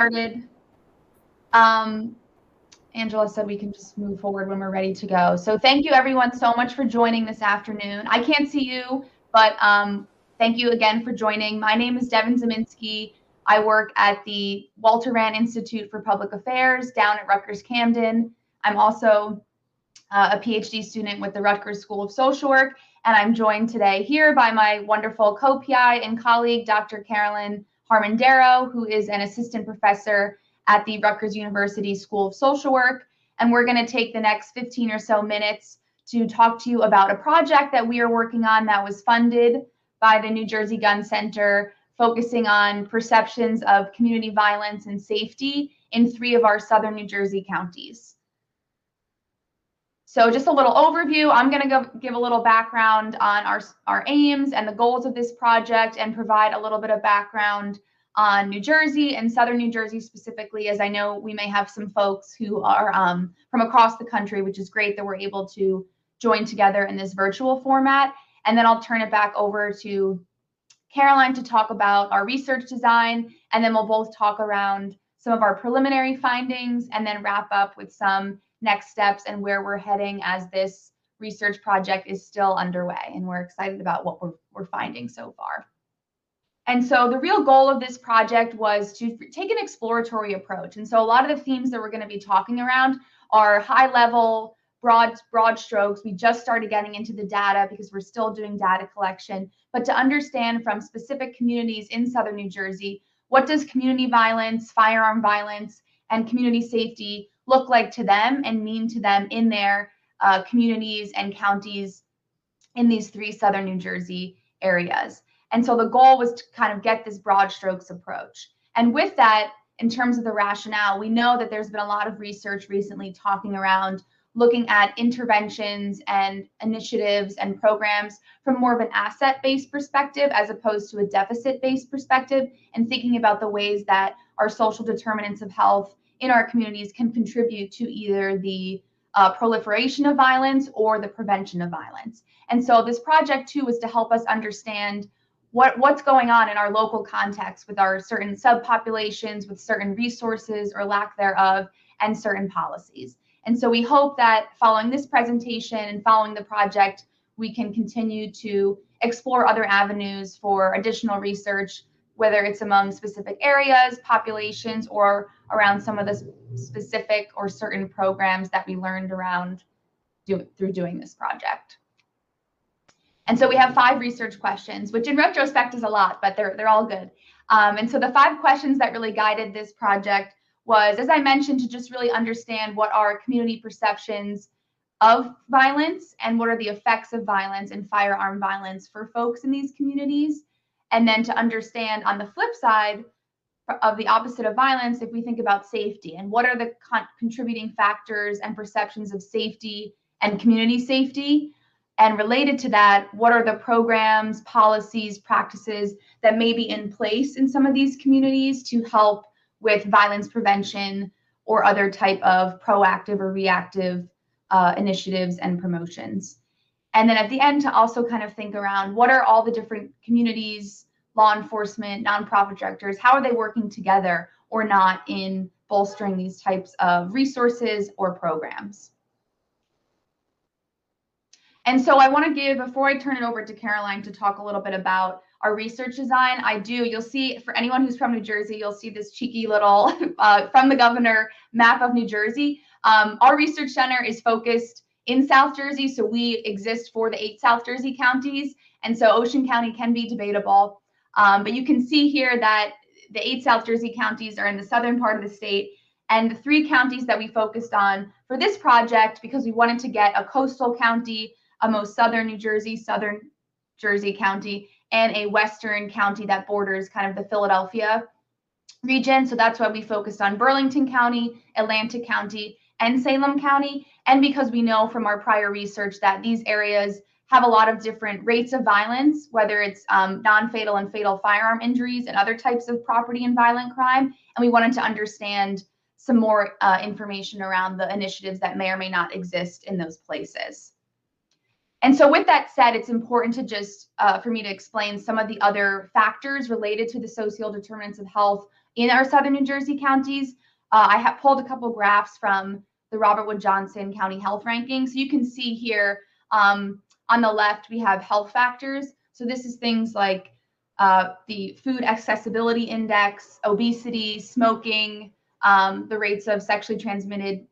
Started. Angela said we can just move forward when we're ready to go. So thank you everyone so much for joining this afternoon. I can't see you, but thank you again for joining. My name is Devon Ziminski. I work at the Walter Rand Institute for Public Affairs down at Rutgers-Camden. I'm also a PhD student with the Rutgers School of Social Work, and I'm joined today here by my wonderful co-PI and colleague, Dr. Carolyn Harmon-Darrow, who is an assistant professor at the Rutgers University School of Social Work. And we're going to take the next 15 or so minutes to talk to you about a project that we are working on that was funded by the New Jersey Gun Center, focusing on perceptions of community violence and safety in 3 of our southern New Jersey counties. So just a little overview. I'm going to give a little background on our aims and the goals of this project and provide a little bit of background on New Jersey and southern New Jersey specifically, as I know we may have some folks who are from across the country, which is great that we're able to join together in this virtual format. And then I'll turn it back over to Caroline to talk about our research design, and then we'll both talk around some of our preliminary findings and then wrap up with some next steps and where we're heading as this research project is still underway. And we're excited about what we're finding so far. And so the real goal of this project was to take an exploratory approach. And so a lot of the themes that we're going to be talking around are high level, broad strokes. We just started getting into the data because we're still doing data collection, but to understand from specific communities in southern New Jersey, what does community violence, firearm violence, and community safety look like to them and mean to them in their communities and counties in these 3 southern New Jersey areas. And so the goal was to kind of get this broad strokes approach. And with that, in terms of the rationale, we know that there's been a lot of research recently talking around looking at interventions and initiatives and programs from more of an asset-based perspective as opposed to a deficit-based perspective, and thinking about the ways that our social determinants of health in our communities can contribute to either the proliferation of violence or the prevention of violence. And so this project too was to help us understand what's going on in our local context with our certain subpopulations, with certain resources or lack thereof, and certain policies. And so we hope that following this presentation and following the project, we can continue to explore other avenues for additional research, whether it's among specific areas, populations, or around some of the specific or certain programs that we learned around through doing this project. And so we have 5 research questions, which in retrospect is a lot, but they're all good. And so the 5 questions that really guided this project was, as I mentioned, to just really understand what are community perceptions of violence and what are the effects of violence and firearm violence for folks in these communities. And then to understand on the flip side of the opposite of violence, if we think about safety and what are the contributing factors and perceptions of safety and community safety. And related to that, what are the programs, policies, practices that may be in place in some of these communities to help with violence prevention or other type of proactive or reactive initiatives and promotions. And then at the end, to also kind of think around what are all the different communities, law enforcement, nonprofit directors, how are they working together or not in bolstering these types of resources or programs. And so I want to give, before I turn it over to Caroline to talk a little bit about our research design, you'll see, for anyone who's from New Jersey, you'll see this cheeky little from the governor map of New Jersey. Our research center is focused in South Jersey, so we exist for the 8 South Jersey counties, and so Ocean County can be debatable. But you can see here that the 8 South Jersey counties are in the southern part of the state, and the 3 counties that we focused on for this project, because we wanted to get a coastal county, a most southern New Jersey, southern Jersey county, and a western county that borders kind of the Philadelphia region. So that's why we focused on Burlington County, Atlantic County, and Salem County. And because we know from our prior research that these areas have a lot of different rates of violence, whether it's non-fatal and fatal firearm injuries and other types of property and violent crime. And we wanted to understand some more information around the initiatives that may or may not exist in those places. And so with that said, it's important to just, for me to explain some of the other factors related to the social determinants of health in our southern New Jersey counties. I have pulled a couple graphs from the Robert Wood Johnson County Health Rankings. So you can see here on the left, we have health factors. So this is things like the food accessibility index, obesity, smoking, the rates of sexually transmitted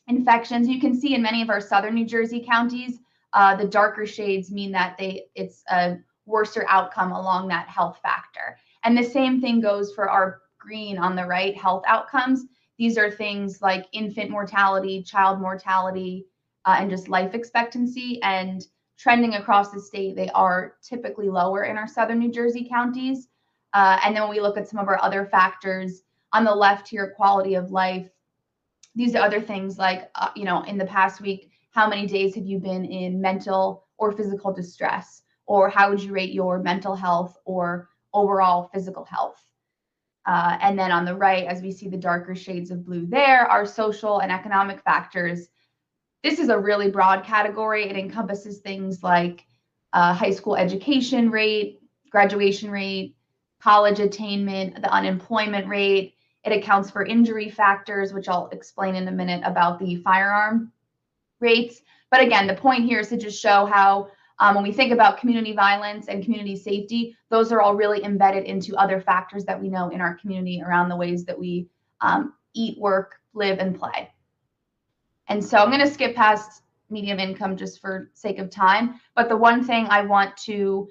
infections. You can see in many of our southern New Jersey counties, the darker shades mean that it's a worser outcome along that health factor. And the same thing goes for our green on the right, health outcomes. These are things like infant mortality, child mortality, and just life expectancy. And trending across the state, they are typically lower in our southern New Jersey counties. And then when we look at some of our other factors, on the left here, quality of life, these are other things like, in the past week, how many days have you been in mental or physical distress? Or how would you rate your mental health or overall physical health? And then on the right, as we see the darker shades of blue there, are social and economic factors. This is a really broad category. It encompasses things like high school education rate, graduation rate, college attainment, the unemployment rate. It accounts for injury factors, which I'll explain in a minute about the firearm rates. But again, the point here is to just show how when we think about community violence and community safety, those are all really embedded into other factors that we know in our community around the ways that we eat, work, live, and play. And so I'm going to skip past medium income just for sake of time. But the one thing I want to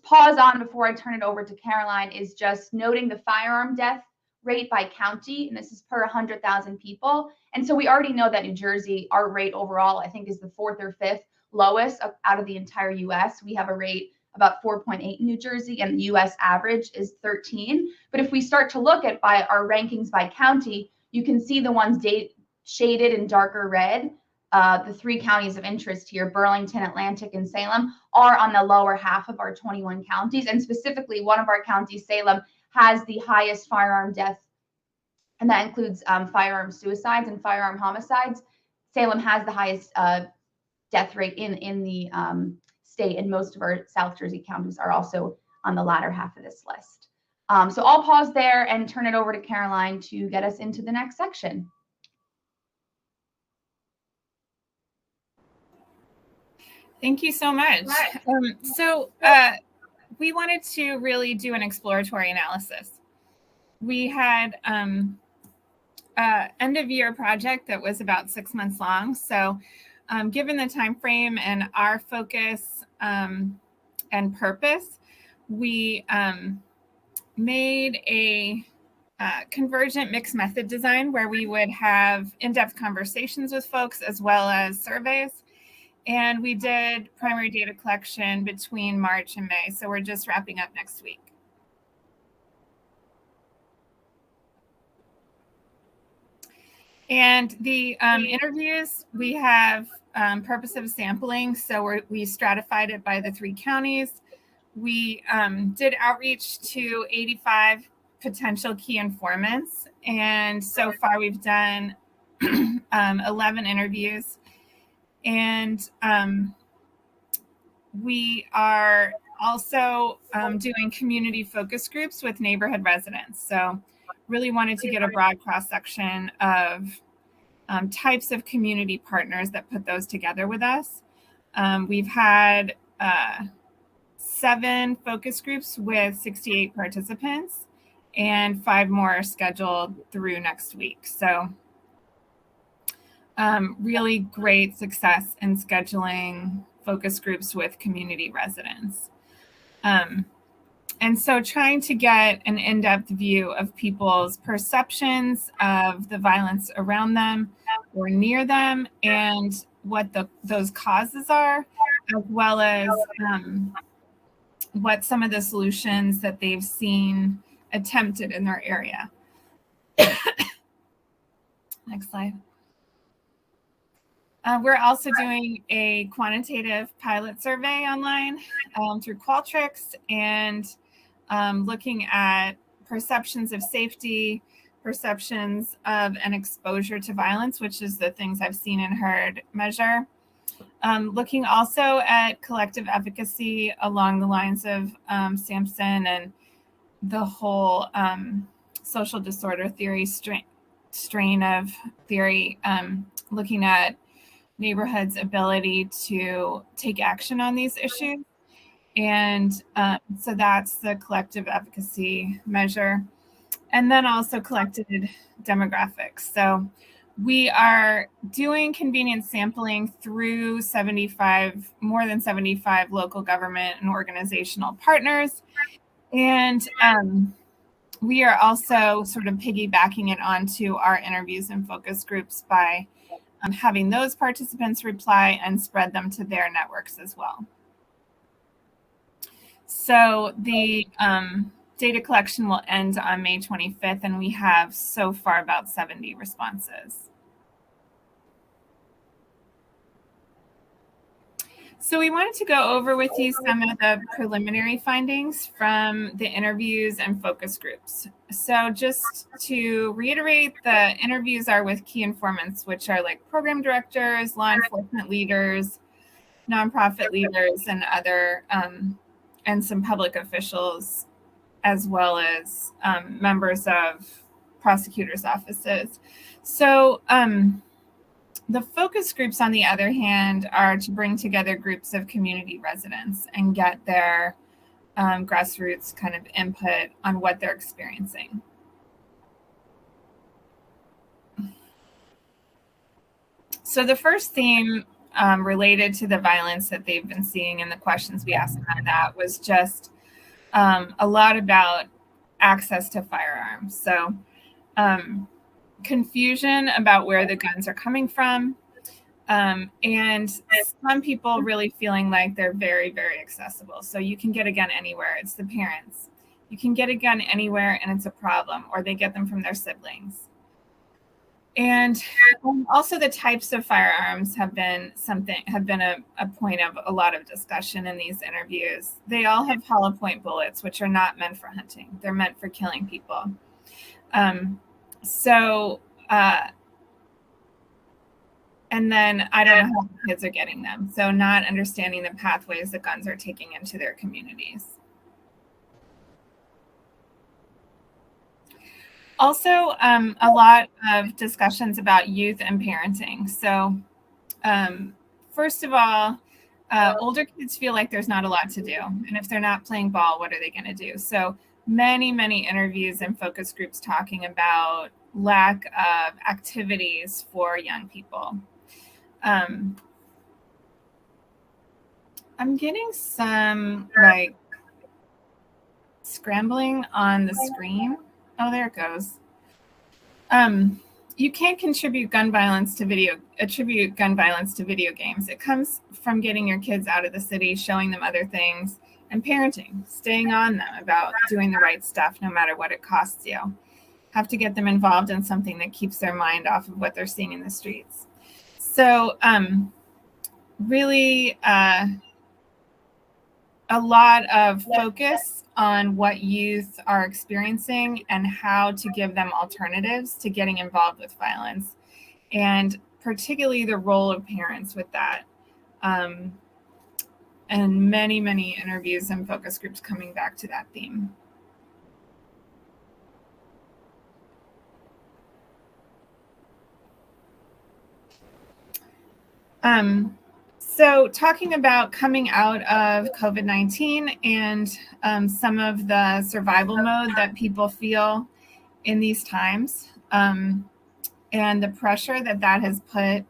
pause on before I turn it over to Caroline is just noting the firearm death rate by county, and this is per 100,000 people. And so we already know that New Jersey, our rate overall, I think is the 4th or 5th lowest out of the entire US. We have a rate about 4.8 in New Jersey, and the US average is 13. But if we start to look at by our rankings by county, you can see the ones shaded in darker red. The 3 counties of interest here, Burlington, Atlantic, and Salem, are on the lower half of our 21 counties. And specifically, one of our counties, Salem, has the highest firearm death, and that includes firearm suicides and firearm homicides. Salem has the highest death rate in the state, and most of our South Jersey counties are also on the latter half of this list. So I'll pause there and turn it over to Caroline to get us into the next section. Thank you so much. We wanted to really do an exploratory analysis. We had end of year project that was about 6 months long. So given the time frame and our focus and purpose, we made a convergent mixed method design where we would have in-depth conversations with folks as well as surveys. And we did primary data collection between March and May. So we're just wrapping up next week. And the interviews, we have purposive sampling. So we stratified it by the 3 counties. We did outreach to 85 potential key informants. And so far we've done 11 interviews. And we are also doing community focus groups with neighborhood residents. So really wanted to get a broad cross-section of types of community partners that put those together with us. We've had 7 focus groups with 68 participants, and 5 more scheduled through next week. So really great success in scheduling focus groups with community residents. And so trying to get an in-depth view of people's perceptions of the violence around them or near them and what those causes are, as well as what some of the solutions that they've seen attempted in their area. Next slide. We're also doing a quantitative pilot survey online through Qualtrics and looking at perceptions of safety, perceptions of an exposure to violence, which is the things I've seen and heard measure. Looking also at collective efficacy along the lines of Sampson and the whole social disorder theory strain of theory, looking at neighborhoods' ability to take action on these issues. And so that's the collective efficacy measure. And then also collected demographics. So we are doing convenience sampling through more than 75 local government and organizational partners. And we are also sort of piggybacking it onto our interviews and focus groups by having those participants reply and spread them to their networks as well. So the data collection will end on May 25th, and we have so far about 70 responses. So we wanted to go over with you some of the preliminary findings from the interviews and focus groups. So just to reiterate, the interviews are with key informants, which are like program directors, law enforcement leaders, nonprofit leaders, and other, and some public officials, as well as members of prosecutors' offices. So the focus groups, on the other hand, are to bring together groups of community residents and get their grassroots kind of input on what they're experiencing. So the first theme related to the violence that they've been seeing and the questions we asked them on that was just a lot about access to firearms. So confusion about where the guns are coming from, and some people really feeling like they're very, very accessible. So you can get a gun anywhere. It's the parents. You can get a gun anywhere and it's a problem, or they get them from their siblings. And also the types of firearms have been a point of a lot of discussion in these interviews. They all have hollow point bullets, which are not meant for hunting. They're meant for killing people. And then I don't know how the kids are getting them. So not understanding the pathways that guns are taking into their communities. Also, a lot of discussions about youth and parenting. So first of all, older kids feel like there's not a lot to do. And if they're not playing ball, what are they going to do? So many, many interviews and focus groups talking about lack of activities for young people. I'm getting some like scrambling on the screen. Oh, there it goes. You can't attribute gun violence to video games. It comes from getting your kids out of the city, showing them other things, and parenting, staying on them about doing the right stuff, no matter what it costs you. Have to get them involved in something that keeps their mind off of what they're seeing in the streets. So really a lot of focus on what youth are experiencing and how to give them alternatives to getting involved with violence, and particularly the role of parents with that. And many, many interviews and focus groups coming back to that theme. So talking about coming out of COVID-19 and some of the survival mode that people feel in these times, and the pressure that has put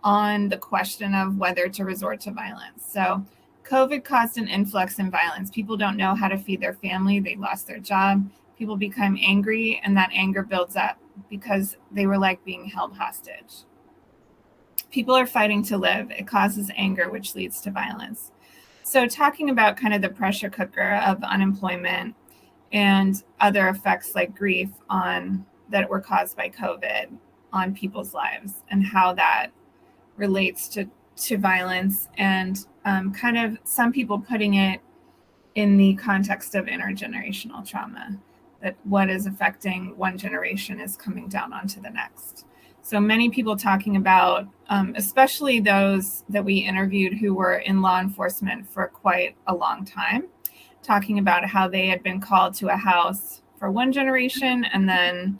on the question of whether to resort to violence. So COVID caused an influx in violence. People don't know how to feed their family. They lost their job. People become angry, and that anger builds up because they were like being held hostage. People are fighting to live. It causes anger, which leads to violence. So talking about kind of the pressure cooker of unemployment and other effects like grief that were caused by COVID on people's lives, and how that relates to violence, and kind of some people putting it in the context of intergenerational trauma, that what is affecting one generation is coming down onto the next. So many people talking about, especially those that we interviewed who were in law enforcement for quite a long time, talking about how they had been called to a house for one generation, and then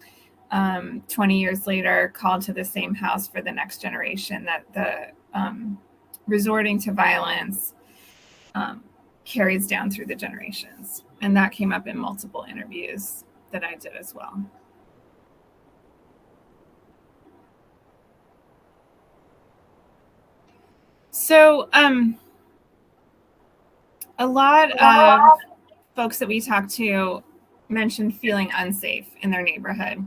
20 years later called to the same house for the next generation, that the resorting to violence carries down through the generations. And that came up in multiple interviews that I did as well. So a lot of folks that we talked to mentioned feeling unsafe in their neighborhood.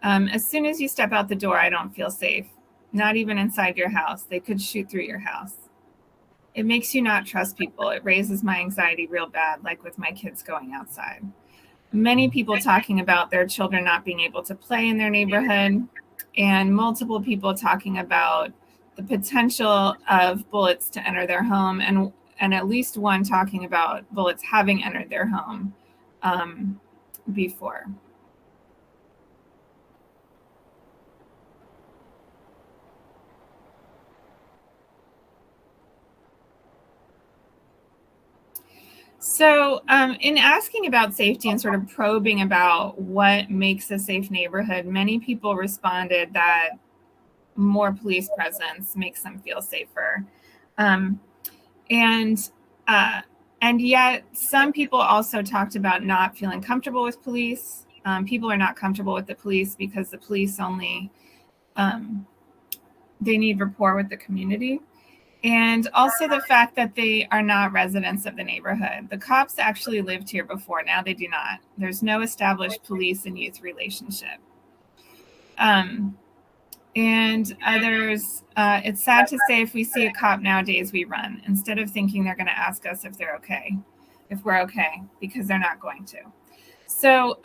As soon as you step out the door, I don't feel safe. Not even inside your house. They could shoot through your house. It makes you not trust people. It raises my anxiety real bad, like with my kids going outside. Many people talking about their children not being able to play in their neighborhood, and multiple people talking about the potential of bullets to enter their home, and at least one talking about bullets having entered their home before. So in asking about safety and sort of probing about what makes a safe neighborhood, many people responded that more police presence makes them feel safer. And yet some people also talked about not feeling comfortable with police. People are not comfortable with the police because the police only, they need rapport with the community. And also the fact that they are not residents of the neighborhood. The cops actually lived here before. Now they do not. There's no established police and youth relationship. And others, it's sad to say if we see a cop nowadays, we run instead of thinking they're going to ask us if they're okay, if we're okay, because they're not going to. So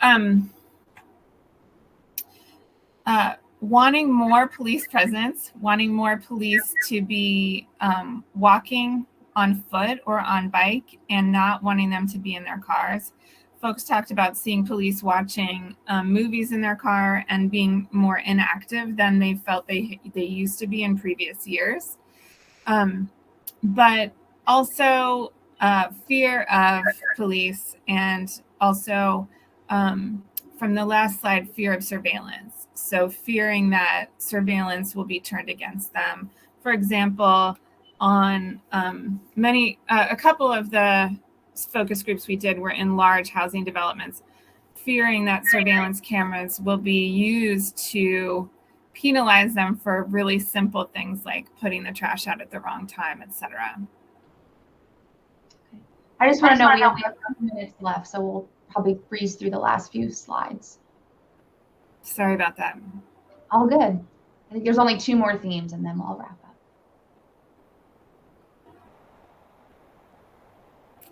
wanting more police presence, wanting more police to be walking on foot or on bike and not wanting them to be in their cars. Folks talked about seeing police watching movies in their car and being more inactive than they felt they used to be in previous years. But also fear of police, and also from the last slide, fear of surveillance. So fearing that surveillance will be turned against them. For example, on a couple of the focus groups we did were in large housing developments, fearing that surveillance cameras will be used to penalize them for really simple things like putting the trash out at the wrong time, etc. I just want to know, we only have a few minutes left, so we'll probably breeze through the last few slides. Sorry about that. All good. I think there's only 2 more themes and then we'll wrap up.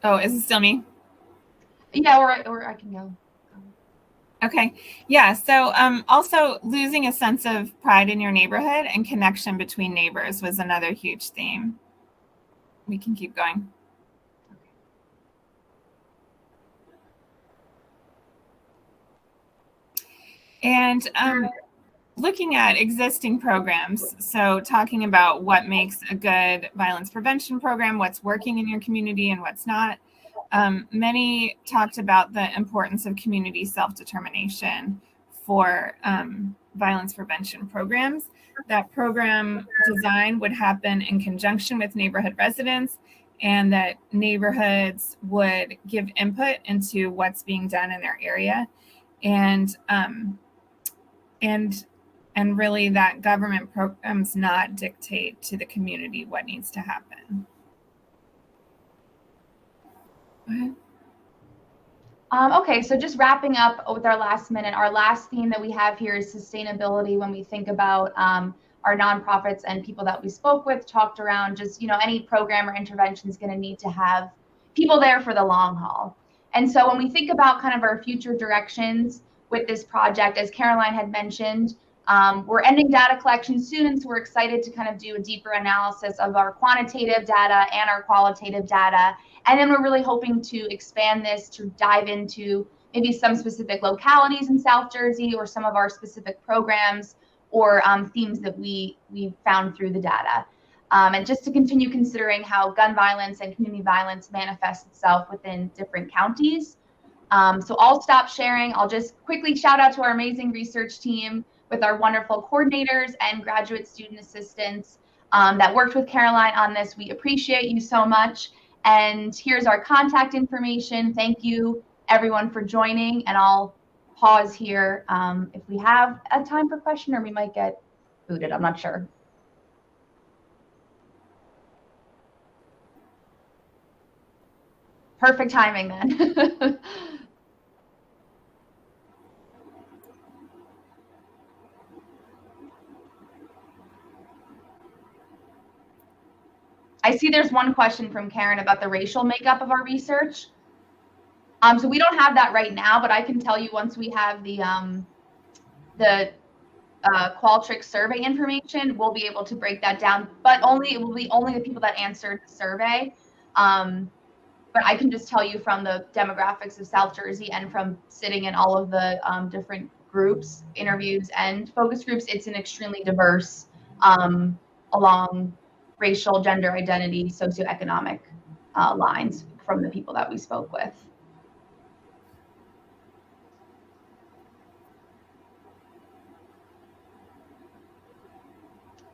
Oh, is it still me? Yeah, or I can go. Okay. Yeah. So also losing a sense of pride in your neighborhood and connection between neighbors was another huge theme. We can keep going. And looking at existing programs, so talking about what makes a good violence prevention program, what's working in your community and what's not. Many talked about the importance of community self-determination for violence prevention programs. That program design would happen in conjunction with neighborhood residents, and that neighborhoods would give input into what's being done in their area. And really that government programs not dictate to the community what needs to happen. Go ahead. Okay, so just wrapping up with our last minute, our last theme that we have here is sustainability. When we think about our nonprofits and people that we spoke with, talked around, just, any program or intervention is going to need to have people there for the long haul. And so when we think about kind of our future directions with this project, as Caroline had mentioned, we're ending data collection soon, and so we're excited to kind of do a deeper analysis of our quantitative data and our qualitative data. And then we're really hoping to expand this to dive into maybe some specific localities in South Jersey or some of our specific programs or themes that we found through the data. And just to continue considering how gun violence and community violence manifests itself within different counties. So I'll stop sharing. I'll just quickly shout out to our amazing research team with our wonderful coordinators and graduate student assistants that worked with Caroline on this. We appreciate you so much. And here's our contact information. Thank you, everyone, for joining. And I'll pause here if we have a time for question, or we might get booted. I'm not sure. Perfect timing then. I see there's one question from Karen about the racial makeup of our research. So we don't have that right now, but I can tell you once we have the Qualtrics survey information, we'll be able to break that down, but it will be only the people that answered the survey. But I can just tell you from the demographics of South Jersey and from sitting in all of the different groups, interviews, and focus groups, it's an extremely diverse along racial, gender identity, socioeconomic lines from the people that we spoke with.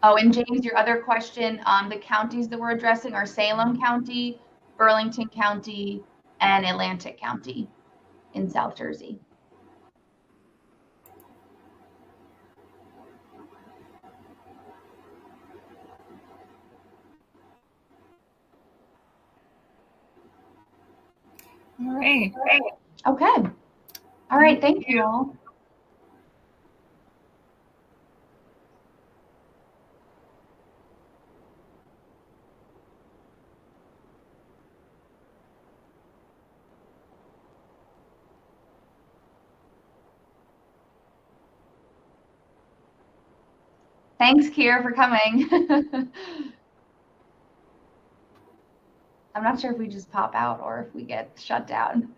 Oh, and James, your other question, the counties that we're addressing are Salem County, Burlington County, and Atlantic County in South Jersey. All right. Okay. All right. Thank you all. Thanks, Kier, for coming. I'm not sure if we just pop out or if we get shut down.